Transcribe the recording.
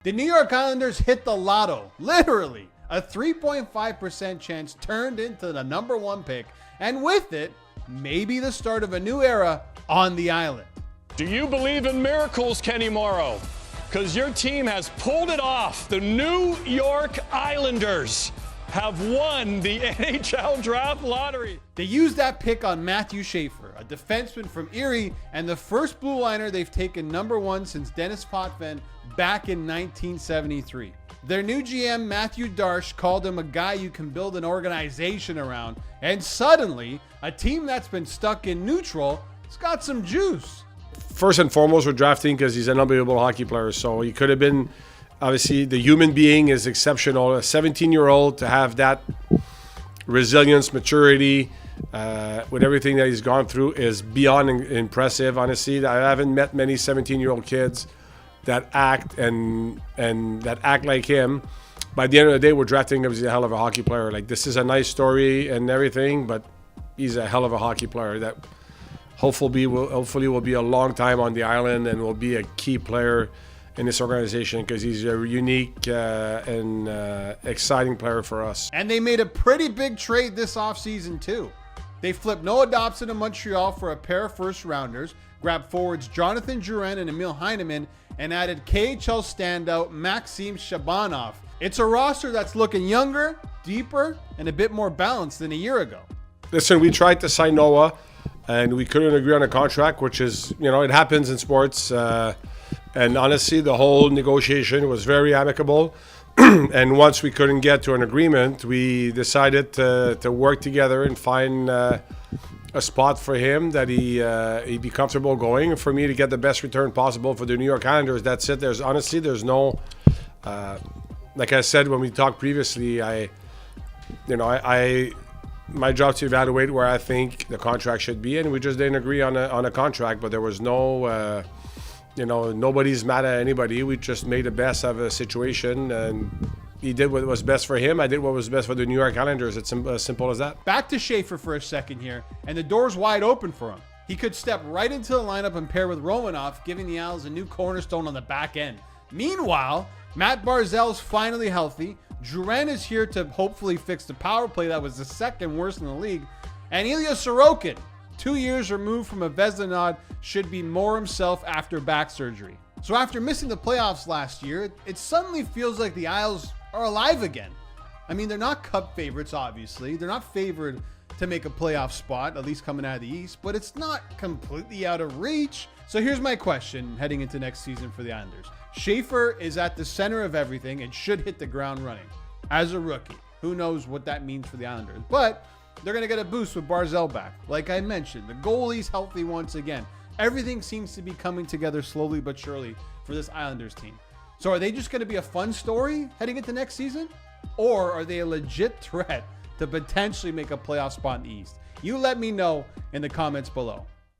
The New York Islanders hit the lotto, literally. A 3.5% chance turned into the number 1 pick, and with it, maybe the start of a new era on the island. Do you believe in miracles, Kenny Morrow? Because your team has pulled it off. The New York Islanders have won the NHL draft lottery. They used that pick on Matthew Schaefer, a defenseman from Erie, and the first blue liner they've taken number 1 since Dennis Potvin back in 1973. Their new GM, Matthew Darsh, called him a guy you can build an organization around, and suddenly, a team that's been stuck in neutral has got some juice. First and foremost, we're drafting because he's an unbelievable hockey player, so he could have been, obviously, the human being is exceptional. A 17-year-old to have that resilience, maturity, with everything that he's gone through is beyond impressive, honestly. I haven't met many 17-year-old kids that act and that act like him. By the end of the day, we're drafting him as a hell of a hockey player. Like, this is a nice story and everything, but he's a hell of a hockey player that hopefully will be a long time on the island and will be a key player in this organization because he's a unique and exciting player for us. And they made a pretty big trade this offseason too. They flipped Noah Dobson to Montreal for a pair of first-rounders, grabbed forwards Jonathan Drouin and Emil Heineman, and added KHL standout Maxim Shabanov. It's a roster that's looking younger, deeper, and a bit more balanced than a year ago. Listen, we tried to sign Noah, and we couldn't agree on a contract, which is, it happens in sports. And honestly, the whole negotiation was very amicable. And once we couldn't get to an agreement, we decided to work together and find a spot for him that he'd be comfortable going, and for me to get the best return possible for the New York Islanders. That's it. There's no, like I said when we talked previously, my job to evaluate where I think the contract should be, and we just didn't agree on a contract. But there was no, nobody's mad at anybody. We just made the best of a situation, and he did what was best for him. I did what was best for the New York Islanders. It's as simple as that. Back to Schaefer for a second here, and the door's wide open for him. He could step right into the lineup and pair with Romanoff, giving the Isles a new cornerstone on the back end. Meanwhile, Matt Barzal's finally healthy. Drouin is here to hopefully fix the power play that was the second worst in the league. And Ilya Sorokin, 2 years removed from a Vezina nod, should be more himself after back surgery. So after missing the playoffs last year, it suddenly feels like the Isles are alive again. I mean, they're not cup favorites, obviously. They're not favored to make a playoff spot, at least coming out of the East, but it's not completely out of reach. So here's my question heading into next season for the Islanders. Schaefer is at the center of everything and should hit the ground running. As a rookie, who knows what that means for the Islanders, but they're going to get a boost with Barzal back. Like I mentioned, the goalie's healthy once again. Everything seems to be coming together slowly but surely for this Islanders team. So are they just going to be a fun story heading into next season? Or are they a legit threat to potentially make a playoff spot in the East? You let me know in the comments below.